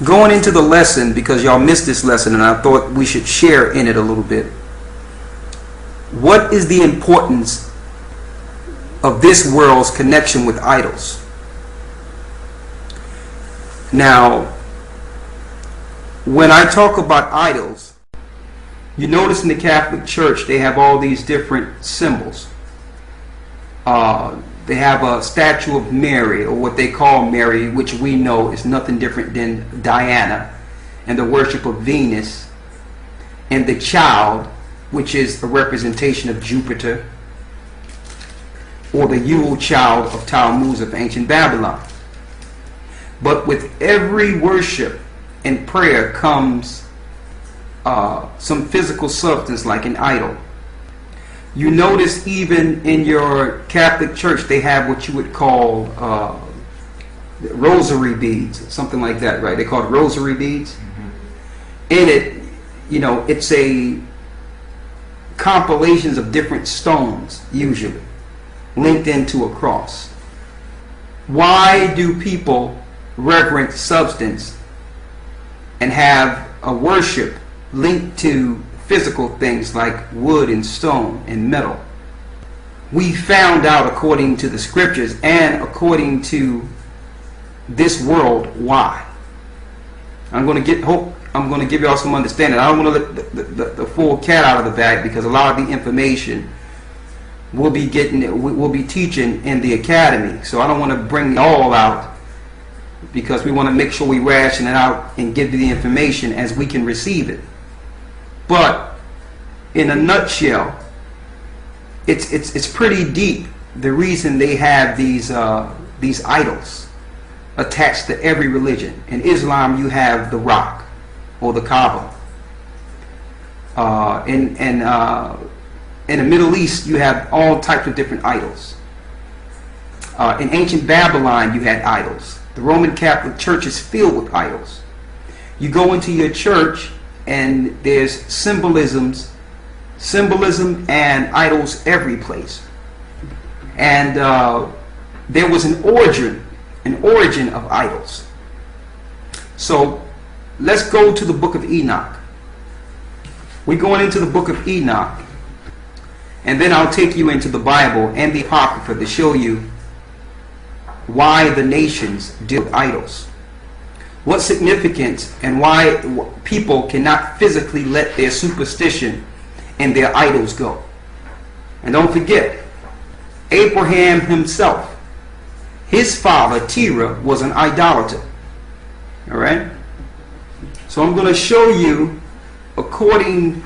Going into the lesson, because y'all missed this lesson and I thought we should share in it a little bit. What is the importance of this world's connection with idols? Now, when I talk about idols, you notice in the Catholic Church they have all these different symbols. They have a statue of Mary, or what they call Mary, which we know is nothing different than Diana, and the worship of Venus, and the child, which is a representation of Jupiter, or the Yule child of Tammuz of ancient Babylon. But with every worship and prayer comes some physical substance like an idol. You notice even in your Catholic Church they have what you would call rosary beads, something like that, right? They call it rosary beads. In it, you know, it's a compilations of different stones, usually linked into a cross. Why do people reverence substance and have a worship linked to physical things like wood and stone and metal? We found out, according to the scriptures and according to this world, why. I'm going to give y'all some understanding. I don't want to let the full cat out of the bag, because a lot of the information we'll be teaching in the academy. So I don't want to bring it all out, because we want to make sure we ration it out and give you the information as we can receive it. But in a nutshell, it's pretty deep, the reason they have these idols attached to every religion. In Islam you have the rock, or the Kaaba. In the Middle East you have all types of different idols. In ancient Babylon you had idols. The Roman Catholic Church is filled with idols. You go into your church and there's symbolism and idols every place. And there was an origin of idols. So let's go to the book of Enoch. We're going into the book of Enoch, and then I'll take you into the Bible and the Apocrypha to show you why the nations deal with idols. What significance, and why people cannot physically let their superstition and their idols go. And don't forget, Abraham himself, his father Terah, was an idolater. Alright? So I'm going to show you, according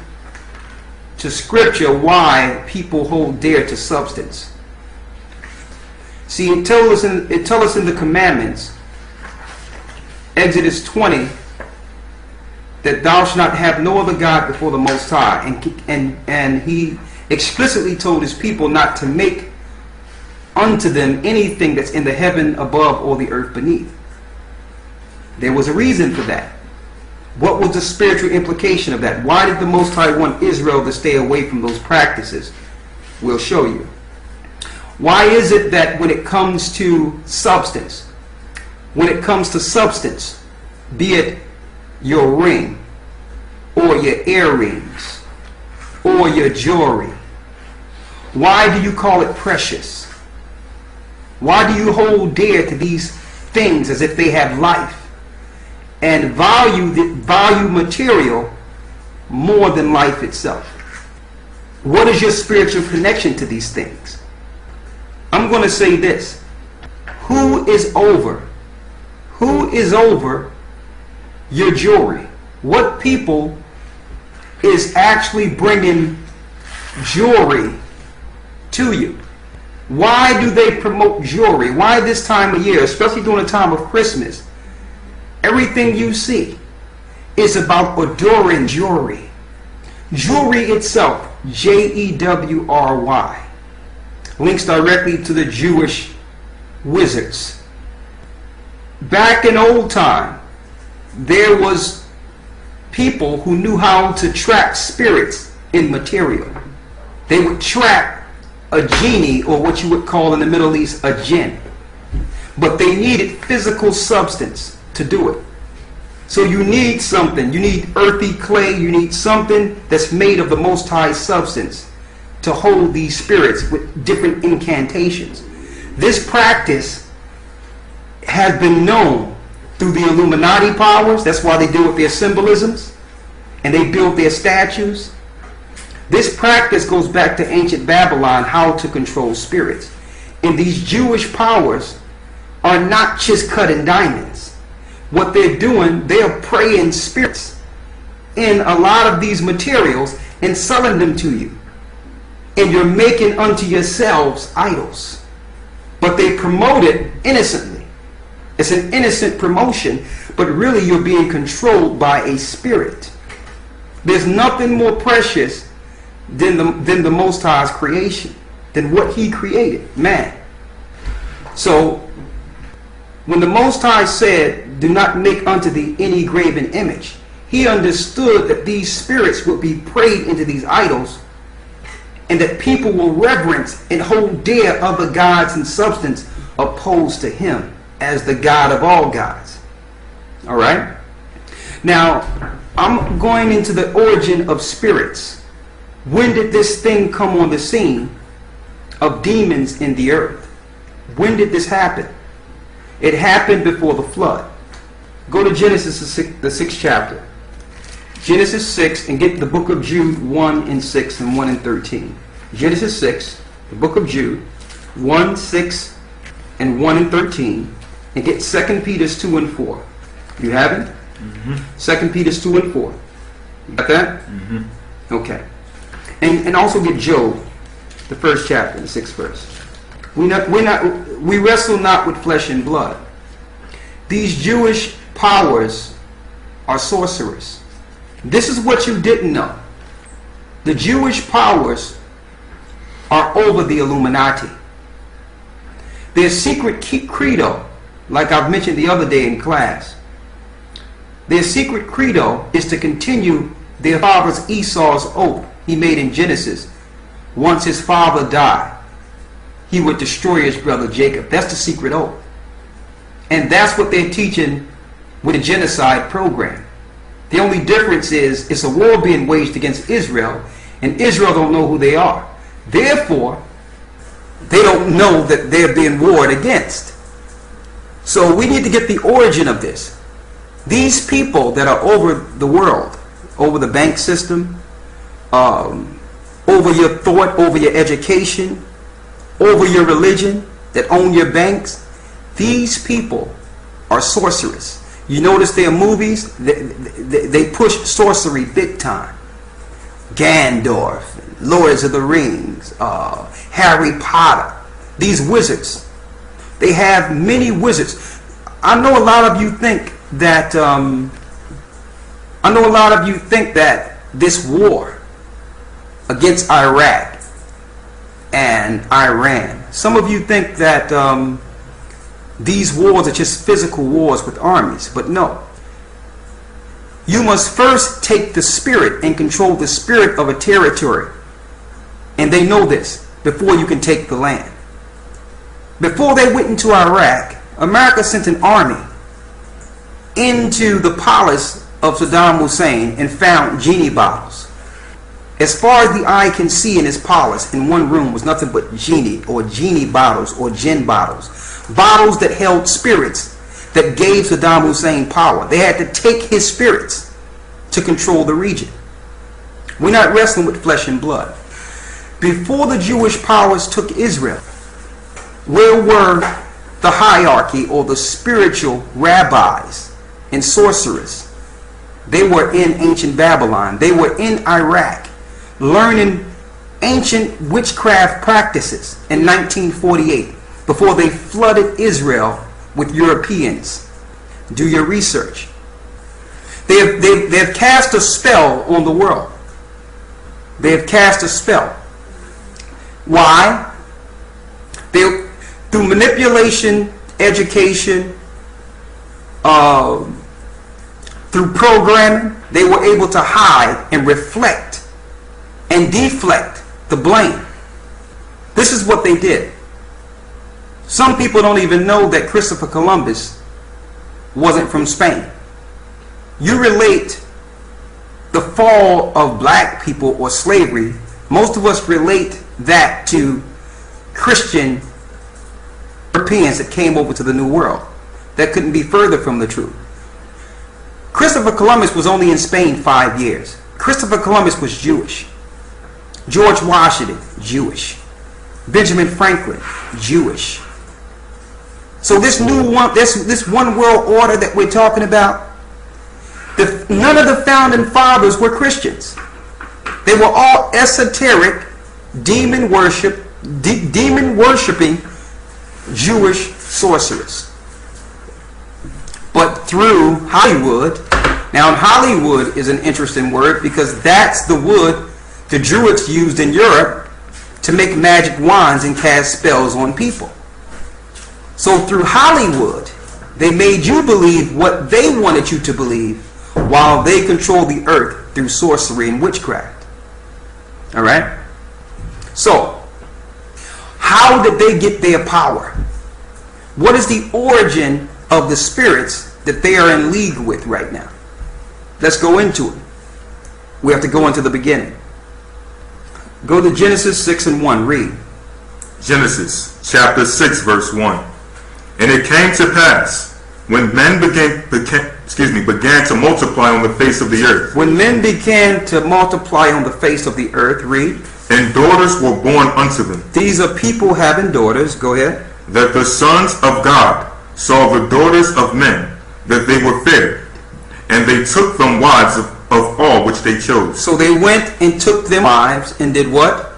to scripture, why people hold dear to substance. See, it tells us in the commandments, Exodus 20, that thou shalt not have no other God before the Most High. And he explicitly told his people not to make unto them anything that's in the heaven above or the earth beneath. There was a reason for that. What was the spiritual implication of that? Why did the Most High want Israel to stay away from those practices? We'll show you. Why is it that when it comes to substance, be it your ring, or your earrings, or your jewelry, why do you call it precious? Why do you hold dear to these things as if they have life, and value material more than life itself? What is your spiritual connection to these things? I'm going to say this. Who is over your jewelry? What people is actually bringing jewelry to you? Why do they promote jewelry? Why this time of year, especially during the time of Christmas? Everything you see is about adoring jewelry. Jewelry itself, Jewry, links directly to the Jewish wizards. Back in old time, there was people who knew how to track spirits in material. They would track a genie, or what you would call in the Middle East a jinn. But they needed physical substance to do it. So you need something. You need earthy clay. You need something that's made of the Most High substance to hold these spirits with different incantations. This practice has been known through the Illuminati powers. That's why they deal with their symbolisms and they build their statues. This practice goes back to ancient Babylon, how to control spirits. And these Jewish powers are not just cutting diamonds. What they're doing, they're praying spirits in a lot of these materials and selling them to you. And you're making unto yourselves idols. But they promote it innocently. It's an innocent promotion, but really you're being controlled by a spirit. There's nothing more precious than the Most High's creation, than what He created, man. So, when the Most High said, do not make unto thee any graven image, He understood that these spirits would be prayed into these idols, and that people will reverence and hold dear other gods and substance opposed to Him as the God of all gods. All right? Now, I'm going into the origin of spirits. When did this thing come on the scene of demons in the earth? When did this happen? It happened before the flood. Go to Genesis, the 6th chapter. Genesis 6, and get the book of Jude 1 and 6 and 1 and 13. Genesis 6, the book of Jude 1, 6 and 1 and 13, and get 2 Peter 2 and 4. You have it? Mm-hmm. 2 Peter 2 and 4. You got that? Mm-hmm. Okay. And also get Job, the 1st chapter, the 6th verse. We wrestle not with flesh and blood. These Jewish powers are sorcerers. This is what you didn't know. The Jewish powers are over the Illuminati. Their secret credo, like I've mentioned the other day in class, their secret credo is to continue their father's Esau's oath he made in Genesis. Once his father died, he would destroy his brother Jacob. That's the secret oath. And that's what they're teaching with the genocide program. The only difference is it's a war being waged against Israel, and Israel don't know who they are. Therefore, they don't know that they're being warred against. So we need to get the origin of this. These people that are over the world, over the bank system, over your thought, over your education, over your religion, that own your banks, these people are sorcerers. You notice their movies, they push sorcery big time. Gandalf, Lords of the Rings, Harry Potter, these wizards. They have many wizards. I know a lot of you think that this war against Iraq and Iran, some of you think that these wars are just physical wars with armies, but no. You must first take the spirit and control the spirit of a territory. And they know this before you can take the land. Before they went into Iraq, America sent an army into the palace of Saddam Hussein and found genie bottles. As far as the eye can see in his palace, in one room was nothing but genie bottles or gin bottles. Bottles that held spirits that gave Saddam Hussein power. They had to take his spirits to control the region. We're not wrestling with flesh and blood. Before the Jewish powers took Israel, where were the hierarchy or the spiritual rabbis and sorcerers? They were in ancient Babylon. They were in Iraq, learning ancient witchcraft practices in 1948 before they flooded Israel with Europeans. Do your research. They've cast a spell on the world. They have cast a spell. Why? Through manipulation, education, through programming, they were able to hide and reflect and deflect the blame. This is what they did. Some people don't even know that Christopher Columbus wasn't from Spain. you relate the fall of black people or slavery, most of us relate that to Christian Europeans that came over to the New World. That couldn't be further from the truth. Christopher Columbus was only in Spain 5 years. Christopher Columbus was Jewish. George Washington, Jewish. Benjamin Franklin, Jewish. So this one world order that we're talking about, none of the founding fathers were Christians. They were all esoteric, demon worshiping Jewish sorcerers. But through Hollywood, now Hollywood is an interesting word because that's the wood the Druids used in Europe to make magic wands and cast spells on people. So through Hollywood, they made you believe what they wanted you to believe while they control the earth through sorcery and witchcraft. All right? So, how did they get their power? What is the origin of the spirits that they are in league with right now? Let's go into it. We have to go into the beginning. Go to Genesis 6 and 1. Read. Genesis chapter 6 verse 1. And it came to pass, when men began to multiply on the face of the earth. When men began to multiply on the face of the earth, read. And daughters were born unto them. These are people having daughters. Go ahead. That the sons of God saw the daughters of men, that they were fair, and they took them wives of all which they chose. So they went and took them wives and did what?